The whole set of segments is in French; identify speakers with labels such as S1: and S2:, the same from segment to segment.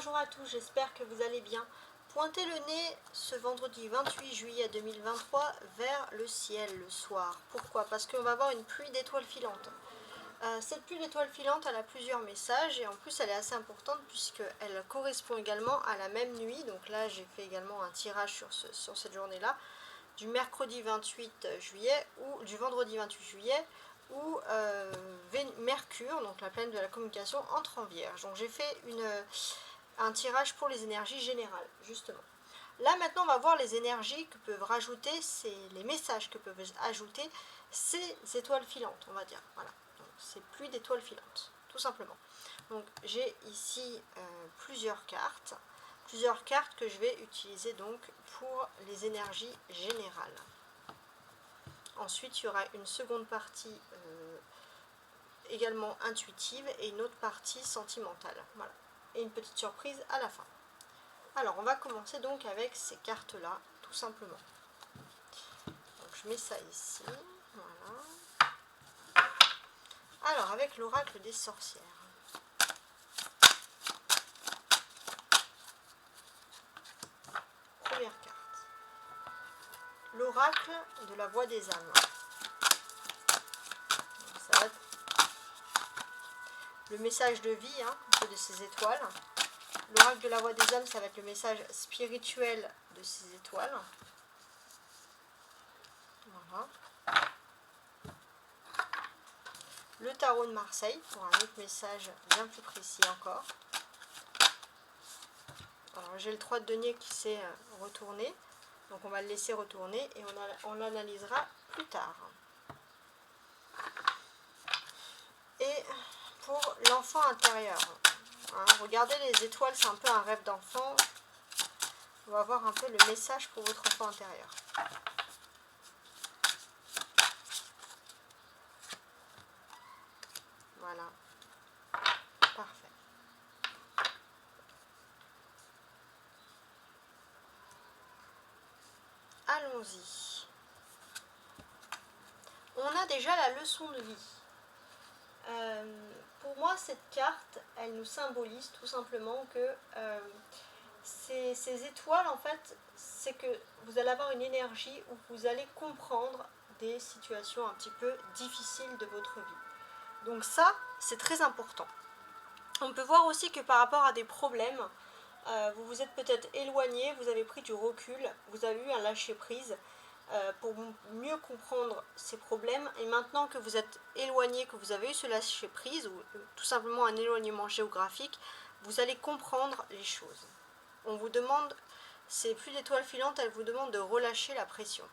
S1: Bonjour à tous, j'espère que vous allez bien. Pointez le nez ce vendredi 28 juillet 2023 vers le ciel le soir. Pourquoi? Parce qu'on va avoir une pluie d'étoiles filantes. Cette pluie d'étoiles filantes, elle a plusieurs messages et en plus elle est assez importante puisqu'elle correspond également à la même nuit. Donc là j'ai fait également un tirage sur cette journée-là, du mercredi 28 juillet ou du vendredi 28 juillet où Mercure, donc la planète de la communication, entre en Vierge. Donc j'ai fait un tirage pour les énergies générales, justement. Là, maintenant, on va voir les énergies que peuvent rajouter, les messages que peuvent ajouter ces étoiles filantes, on va dire. Voilà, donc c'est pluie d'étoiles filantes, tout simplement. Donc, j'ai ici plusieurs cartes que je vais utiliser donc pour les énergies générales. Ensuite, il y aura une seconde partie également intuitive et une autre partie sentimentale. Voilà. Et une petite surprise à la fin. Alors, on va commencer donc avec ces cartes-là, tout simplement. Donc, je mets ça ici. Voilà. Alors, avec l'oracle des sorcières. Première carte. L'oracle de la voix des âmes. Donc, ça va être le message de vie de ces étoiles. L'oracle de la voix des âmes, ça va être le message spirituel de ces étoiles. Voilà. Le tarot de Marseille, pour un autre message bien plus précis encore. Alors j'ai le 3 de denier qui s'est retourné, donc on va le laisser retourner et on l'analysera plus tard. Et pour l'enfant intérieur, regardez les étoiles, c'est un peu un rêve d'enfant. On va voir un peu le message pour votre enfant intérieur. Voilà. Parfait. Allons-y. On a déjà la leçon de vie. Pour moi, cette carte, elle nous symbolise tout simplement que ces étoiles, en fait, c'est que vous allez avoir une énergie où vous allez comprendre des situations un petit peu difficiles de votre vie. Donc ça, c'est très important. On peut voir aussi que par rapport à des problèmes, vous vous êtes peut-être éloigné, vous avez pris du recul, vous avez eu un lâcher-prise pour mieux comprendre ces problèmes. Et maintenant que vous êtes éloigné, que vous avez eu ce lâcher-prise, ou tout simplement un éloignement géographique, vous allez comprendre les choses. On vous demande, ces pluies d'étoiles filantes, elles vous demandent de relâcher la pression.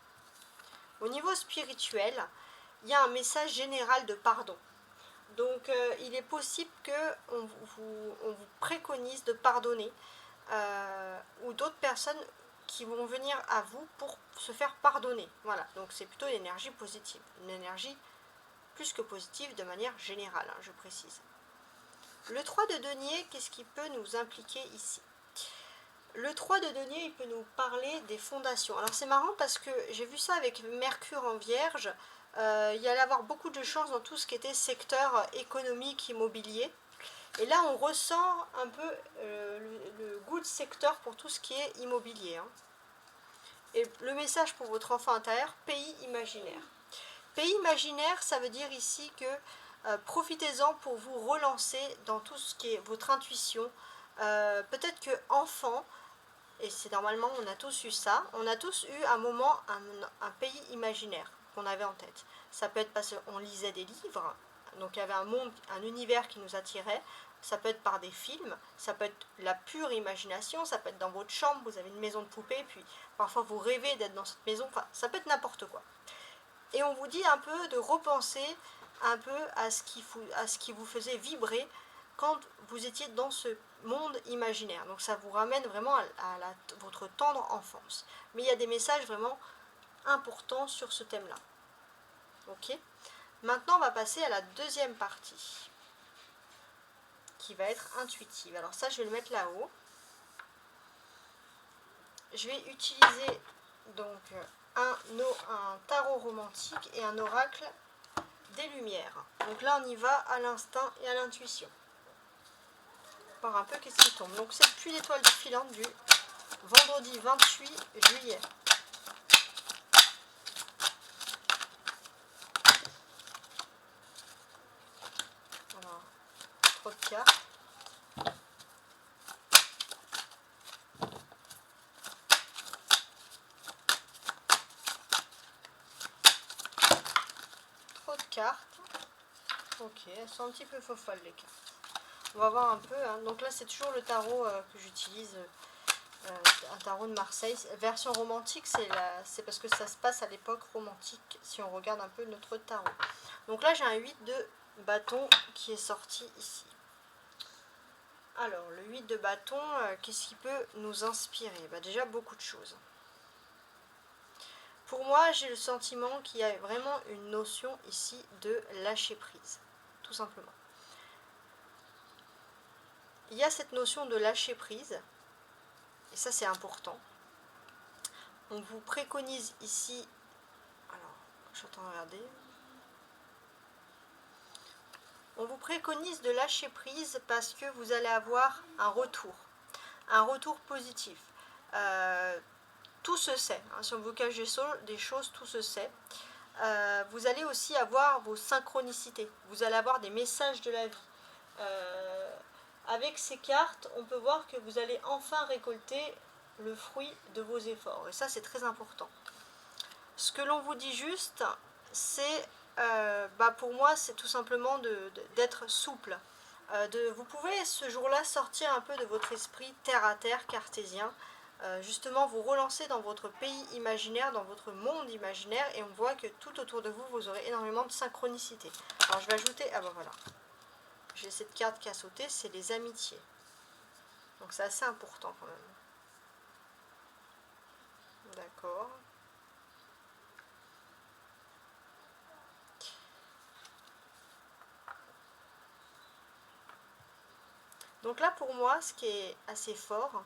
S1: Au niveau spirituel, il y a un message général de pardon. Donc il est possible qu'on vous préconise de pardonner ou d'autres personnes qui vont venir à vous pour se faire pardonner. Voilà, donc c'est plutôt une énergie positive, une énergie plus que positive de manière générale, je précise. Le 3 de denier, qu'est-ce qui peut nous impliquer ici? Le 3 de denier, il peut nous parler des fondations. Alors c'est marrant parce que j'ai vu ça avec Mercure en Vierge. Il y allait avoir beaucoup de chance dans tout ce qui était secteur économique, immobilier. Et là, on ressent un peu le goût de secteur pour tout ce qui est immobilier. Et le message pour votre enfant intérieur, pays imaginaire. Pays imaginaire, ça veut dire ici que profitez-en pour vous relancer dans tout ce qui est votre intuition. Peut-être que enfant, et c'est normalement, on a tous eu ça, on a tous eu un moment, un pays imaginaire qu'on avait en tête. Ça peut être parce qu'on lisait des livres, donc il y avait un monde, un univers qui nous attirait. Ça peut être par des films, ça peut être la pure imagination, ça peut être dans votre chambre, vous avez une maison de poupée, puis parfois vous rêvez d'être dans cette maison, enfin ça peut être n'importe quoi. Et on vous dit un peu de repenser un peu à ce qui vous faisait vibrer quand vous étiez dans ce monde imaginaire. Donc ça vous ramène vraiment à votre tendre enfance. Mais il y a des messages vraiment importants sur ce thème-là. Ok ? Maintenant, on va passer à la deuxième partie, qui va être intuitive. Alors ça, je vais le mettre là-haut. Je vais utiliser donc un tarot romantique et un oracle des lumières. Donc là, on y va à l'instinct et à l'intuition. encore un peu qu'est-ce qui tombe. Donc c'est pluie d'étoiles filantes du vendredi 28 juillet. Alors, trop de cartes. Trop de cartes. Ok, elles sont un petit peu faux-folles les cartes. On va voir un peu. Hein. Donc là, c'est toujours le tarot que j'utilise, un tarot de Marseille. Version romantique, c'est parce que ça se passe à l'époque romantique, si on regarde un peu notre tarot. Donc là, j'ai un 8 de bâton qui est sorti ici. Alors, le 8 de bâton, qu'est-ce qui peut nous inspirer? Déjà, beaucoup de choses. Pour moi, j'ai le sentiment qu'il y a vraiment une notion ici de lâcher prise, tout simplement. Il y a cette notion de lâcher prise, et ça c'est important. On vous préconise ici, alors je suis en train de regarder, on vous préconise de lâcher prise parce que vous allez avoir un retour positif. Tout se sait, hein, si on vous cache des choses, tout se sait. Vous allez aussi avoir vos synchronicités, vous allez avoir des messages de la vie. Avec ces cartes, on peut voir que vous allez enfin récolter le fruit de vos efforts. Et ça, c'est très important. Ce que l'on vous dit juste, c'est, pour moi, c'est tout simplement d'être souple. Vous pouvez ce jour-là sortir un peu de votre esprit terre-à-terre cartésien, justement vous relancer dans votre pays imaginaire, dans votre monde imaginaire, et on voit que tout autour de vous, vous aurez énormément de synchronicité. Alors je vais ajouter, voilà. J'ai cette carte qui a sauté, c'est les amitiés. Donc c'est assez important quand même. D'accord. Donc là pour moi, ce qui est assez fort,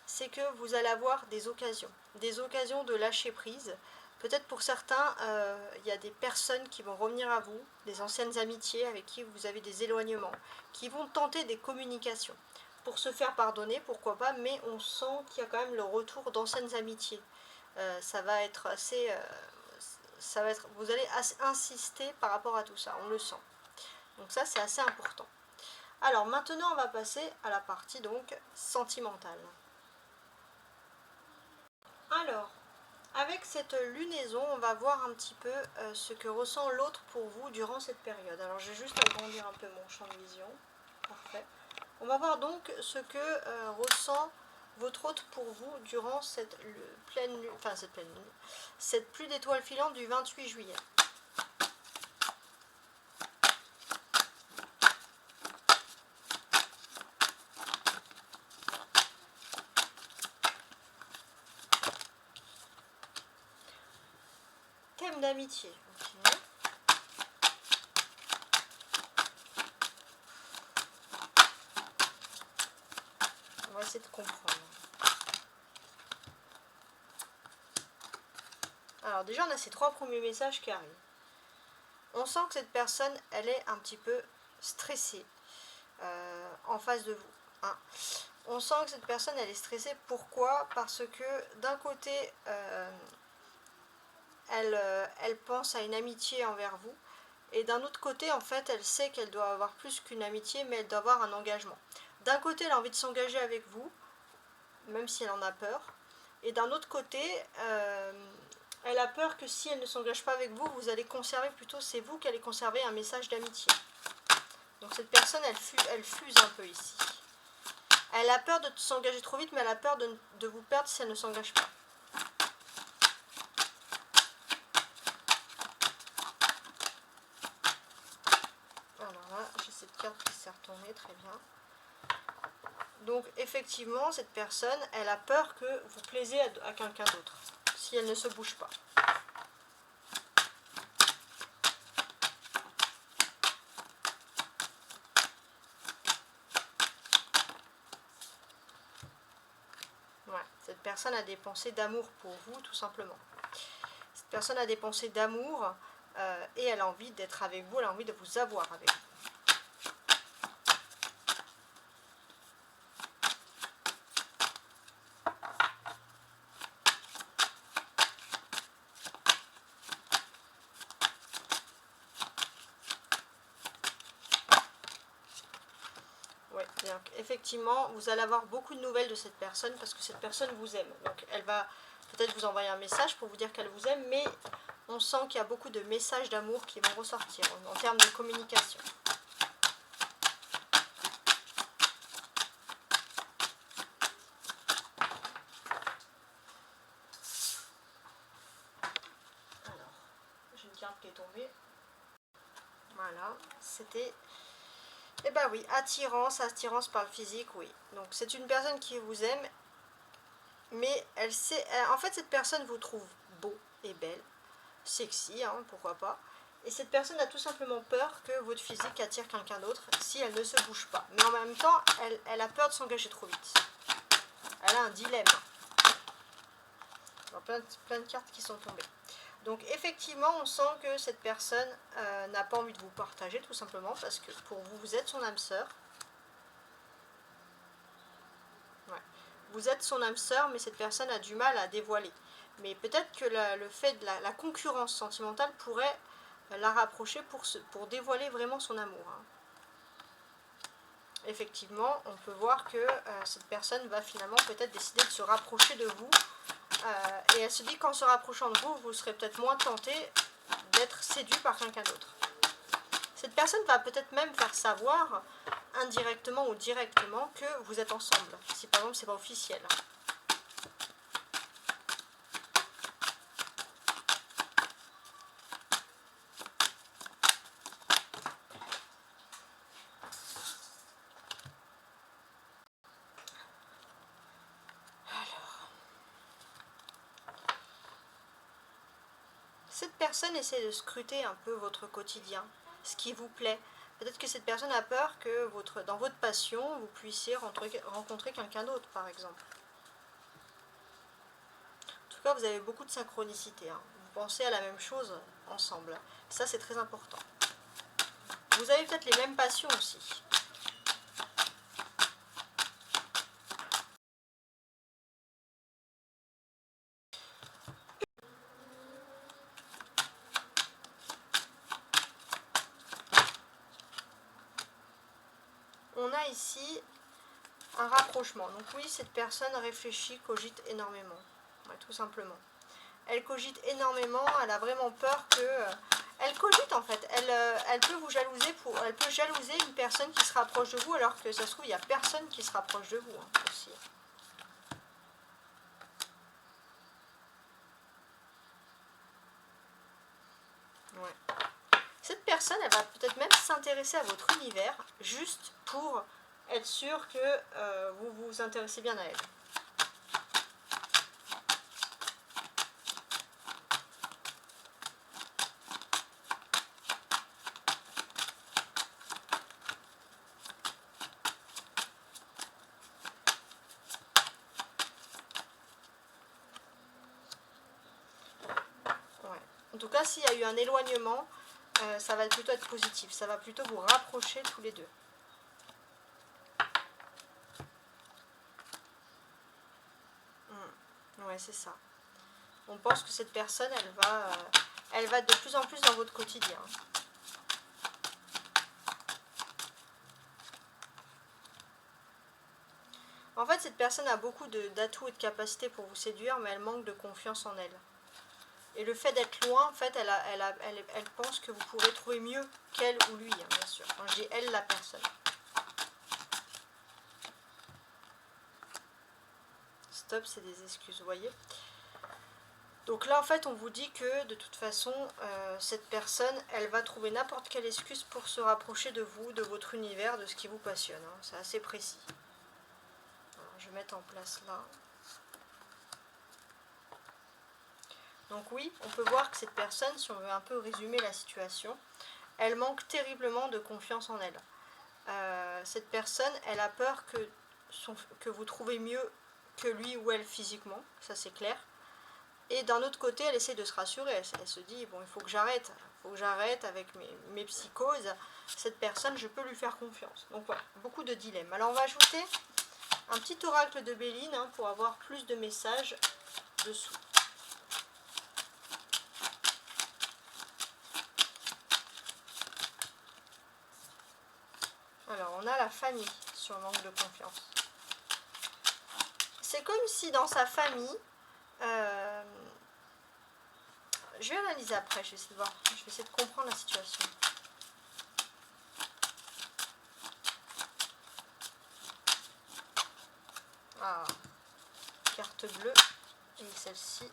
S1: c'est que vous allez avoir des occasions de lâcher prise. Peut-être pour certains, il y a des personnes qui vont revenir à vous, des anciennes amitiés avec qui vous avez des éloignements, qui vont tenter des communications. Pour se faire pardonner, pourquoi pas, mais on sent qu'il y a quand même le retour d'anciennes amitiés. Ça va être assez... vous allez insister par rapport à tout ça, on le sent. Donc ça, c'est assez important. Alors maintenant, on va passer à la partie donc sentimentale. Alors, avec cette lunaison, on va voir un petit peu ce que ressent l'autre pour vous durant cette période. Alors, je vais juste agrandir un peu mon champ de vision. Parfait. On va voir donc ce que ressent votre hôte pour vous durant cette pleine lune, cette pluie d'étoiles filantes du 28 juillet. Thème d'amitié. Okay. On va essayer de comprendre. Alors déjà, on a ces trois premiers messages qui arrivent. On sent que cette personne, elle est un petit peu stressée en face de vous. Hein. On sent que cette personne, elle est stressée. Pourquoi? Parce que d'un côté, elle pense à une amitié envers vous. Et d'un autre côté, en fait, elle sait qu'elle doit avoir plus qu'une amitié, mais elle doit avoir un engagement. D'un côté, elle a envie de s'engager avec vous, même si elle en a peur. Et d'un autre côté, elle a peur que si elle ne s'engage pas avec vous, vous allez conserver, plutôt c'est vous qui allez conserver un message d'amitié. Donc cette personne, elle fuse un peu ici. Elle a peur de s'engager trop vite, mais elle a peur de vous perdre si elle ne s'engage pas. Alors là, j'ai cette carte qui s'est retournée, très bien. Donc effectivement, cette personne, elle a peur que vous plaisiez à quelqu'un d'autre, si elle ne se bouge pas. Ouais, cette personne a des pensées d'amour pour vous, tout simplement. Cette personne a des pensées d'amour et elle a envie d'être avec vous, elle a envie de vous avoir avec vous. effectivement, vous allez avoir beaucoup de nouvelles de cette personne parce que cette personne vous aime. Donc elle va peut-être vous envoyer un message pour vous dire qu'elle vous aime, mais on sent qu'il y a beaucoup de messages d'amour qui vont ressortir en termes de communication. Alors, j'ai une carte qui est tombée. Voilà, c'était... Eh ben oui, attirance par le physique, oui. Donc c'est une personne qui vous aime, mais elle sait... En fait, cette personne vous trouve beau et belle, sexy, hein, pourquoi pas. Et cette personne a tout simplement peur que votre physique attire quelqu'un d'autre si elle ne se bouge pas. Mais en même temps, elle a peur de s'engager trop vite. Elle a un dilemme. Il y a plein de cartes qui sont tombées. Donc effectivement, on sent que cette personne n'a pas envie de vous partager, tout simplement, parce que pour vous, vous êtes son âme sœur. Ouais. Vous êtes son âme sœur, mais cette personne a du mal à dévoiler. Mais peut-être que le fait de la concurrence sentimentale pourrait la rapprocher pour dévoiler vraiment son amour. Hein. Effectivement, on peut voir que cette personne va finalement peut-être décider de se rapprocher de vous. Et elle se dit qu'en se rapprochant de vous, vous serez peut-être moins tenté d'être séduit par quelqu'un d'autre. Cette personne va peut-être même faire savoir, indirectement ou directement, que vous êtes ensemble. Si par exemple c'est pas officiel. Cette personne essaie de scruter un peu votre quotidien, ce qui vous plaît. Peut-être que cette personne a peur que dans votre passion, vous puissiez rencontrer quelqu'un d'autre, par exemple. En tout cas, vous avez beaucoup de synchronicité. Hein. Vous pensez à la même chose ensemble. Ça, c'est très important. Vous avez peut-être les mêmes passions aussi. On a ici un rapprochement. Donc oui, cette personne réfléchit, cogite énormément. Ouais, tout simplement. Elle cogite énormément, elle a vraiment peur que... elle cogite en fait, elle peut vous jalouser, elle peut jalouser une personne qui se rapproche de vous alors que ça se trouve, il n'y a personne qui se rapproche de vous hein, aussi. Ouais. Cette personne, elle va peut-être même s'intéresser à votre univers juste pour être sûr que vous vous intéressez bien à elle. En tout cas, s'il y a eu un éloignement, ça va plutôt être positif. Ça va plutôt vous rapprocher tous les deux. Ouais, c'est ça. On pense que cette personne, elle va de plus en plus dans votre quotidien. En fait, cette personne a beaucoup d'atouts et de capacités pour vous séduire, mais elle manque de confiance en elle. Et le fait d'être loin, en fait, elle pense que vous pourrez trouver mieux qu'elle ou lui, hein, bien sûr. Quand je dis elle, la personne. Stop, c'est des excuses, vous voyez. Donc là, en fait, on vous dit que, de toute façon, cette personne, elle va trouver n'importe quelle excuse pour se rapprocher de vous, de votre univers, de ce qui vous passionne. Hein. C'est assez précis. Alors, je vais mettre en place là. Donc oui, on peut voir que cette personne, si on veut un peu résumer la situation, elle manque terriblement de confiance en elle. Cette personne, elle a peur que vous trouvez mieux que lui ou elle physiquement, ça c'est clair. Et d'un autre côté, elle essaie de se rassurer, elle se dit, bon, il faut que j'arrête avec mes psychoses, cette personne, je peux lui faire confiance. Donc voilà, beaucoup de dilemmes. Alors on va ajouter un petit oracle de Béline hein, pour avoir plus de messages dessous. Alors, on a la famille, sur manque de confiance. C'est comme si dans sa famille, je vais analyser après, je vais essayer de voir, je vais essayer de comprendre la situation. Ah, carte bleue, et celle-ci,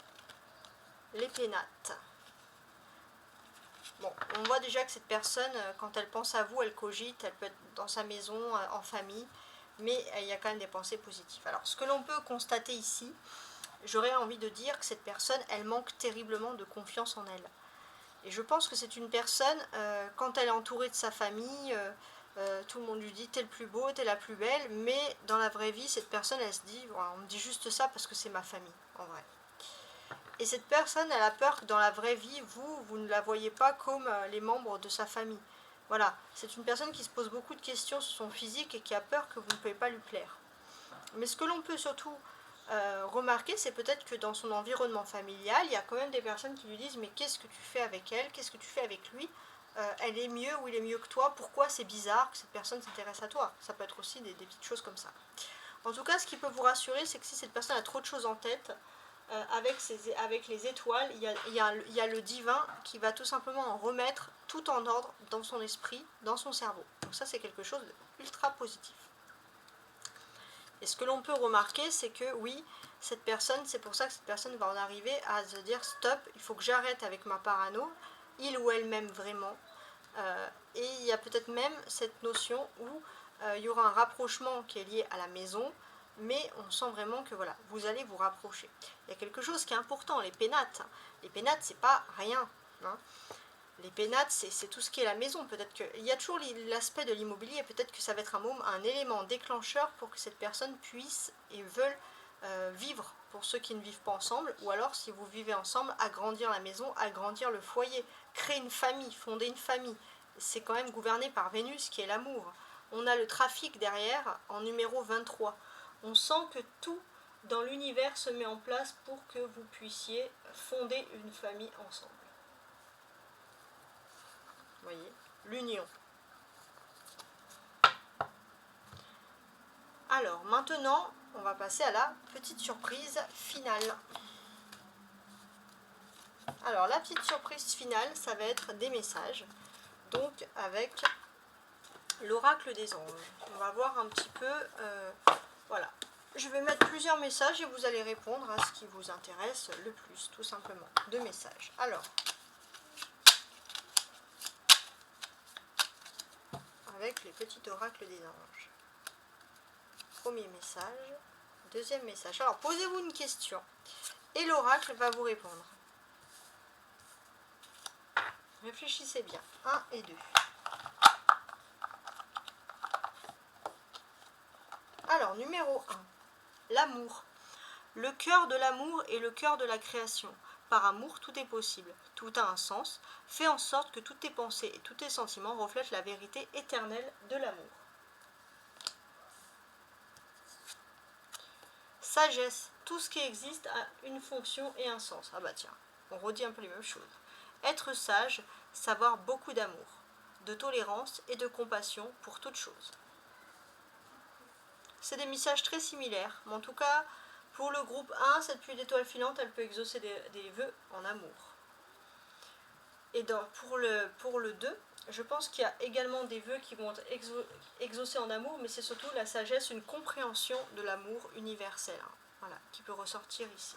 S1: les pénates. Bon, on voit déjà que cette personne, quand elle pense à vous, elle cogite, elle peut être dans sa maison, en famille, mais il y a quand même des pensées positives. Alors, ce que l'on peut constater ici, j'aurais envie de dire que cette personne, elle manque terriblement de confiance en elle. Et je pense que c'est une personne, quand elle est entourée de sa famille, tout le monde lui dit t'es le plus beau, t'es la plus belle, mais dans la vraie vie, cette personne, elle se dit, voilà, on me dit juste ça parce que c'est ma famille, en vrai. Et cette personne, elle a peur que dans la vraie vie, vous ne la voyez pas comme les membres de sa famille. Voilà, c'est une personne qui se pose beaucoup de questions sur son physique et qui a peur que vous ne pouvez pas lui plaire. Mais ce que l'on peut surtout remarquer, c'est peut-être que dans son environnement familial, il y a quand même des personnes qui lui disent mais qu'est-ce que tu fais avec elle, qu'est-ce que tu fais avec lui, elle est mieux ou il est mieux que toi, pourquoi c'est bizarre que cette personne s'intéresse à toi. Ça peut être aussi des petites choses comme ça. En tout cas, ce qui peut vous rassurer, c'est que si cette personne a trop de choses en tête, avec les étoiles, il y a le divin qui va tout simplement en remettre tout en ordre dans son esprit, dans son cerveau. Donc ça, c'est quelque chose d'ultra positif. Et ce que l'on peut remarquer, c'est que oui, cette personne, c'est pour ça que cette personne va en arriver à se dire stop, il faut que j'arrête avec ma parano, il ou elle m'aime vraiment. Et il y a peut-être même cette notion où il y aura un rapprochement qui est lié à la maison, mais on sent vraiment que voilà, vous allez vous rapprocher. Il y a quelque chose qui est important, les pénates. Les pénates, c'est pas rien. Hein. Les pénates, c'est tout ce qui est la maison. Peut-être qu'il y a toujours l'aspect de l'immobilier, peut-être que ça va être un élément déclencheur pour que cette personne puisse et veuille vivre pour ceux qui ne vivent pas ensemble, ou alors si vous vivez ensemble, agrandir la maison, agrandir le foyer, créer une famille, fonder une famille. C'est quand même gouverné par Vénus qui est l'amour. On a le trafic derrière en numéro 23. On sent que tout dans l'univers se met en place pour que vous puissiez fonder une famille ensemble. Vous voyez, l'union. Alors maintenant, on va passer à la petite surprise finale. Alors la petite surprise finale, ça va être des messages. Donc avec l'oracle des anges. On va voir un petit peu, voilà. Je vais mettre plusieurs messages et vous allez répondre à ce qui vous intéresse le plus, tout simplement. 2 messages. Alors, avec les petits oracles des anges. Premier message, deuxième message. Alors, posez-vous une question et l'oracle va vous répondre. Réfléchissez bien. 1 et 2. Alors, numéro 1. L'amour. Le cœur de l'amour est le cœur de la création. Par amour, tout est possible. Tout a un sens. Fais en sorte que toutes tes pensées et tous tes sentiments reflètent la vérité éternelle de l'amour. Sagesse. Tout ce qui existe a une fonction et un sens. Ah bah tiens, on redit un peu les mêmes choses. Être sage, savoir beaucoup d'amour, de tolérance et de compassion pour toute chose. C'est des messages très similaires, mais en tout cas, pour le groupe 1, cette pluie d'étoiles filantes, elle peut exaucer des vœux en amour. Et pour le 2, je pense qu'il y a également des vœux qui vont être exaucés en amour, mais c'est surtout la sagesse, une compréhension de l'amour universel, hein, voilà, qui peut ressortir ici.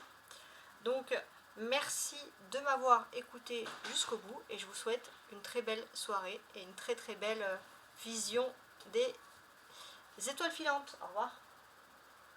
S1: Donc, merci de m'avoir écouté jusqu'au bout, et je vous souhaite une très belle soirée et une très très belle vision des étoiles filantes. Au revoir.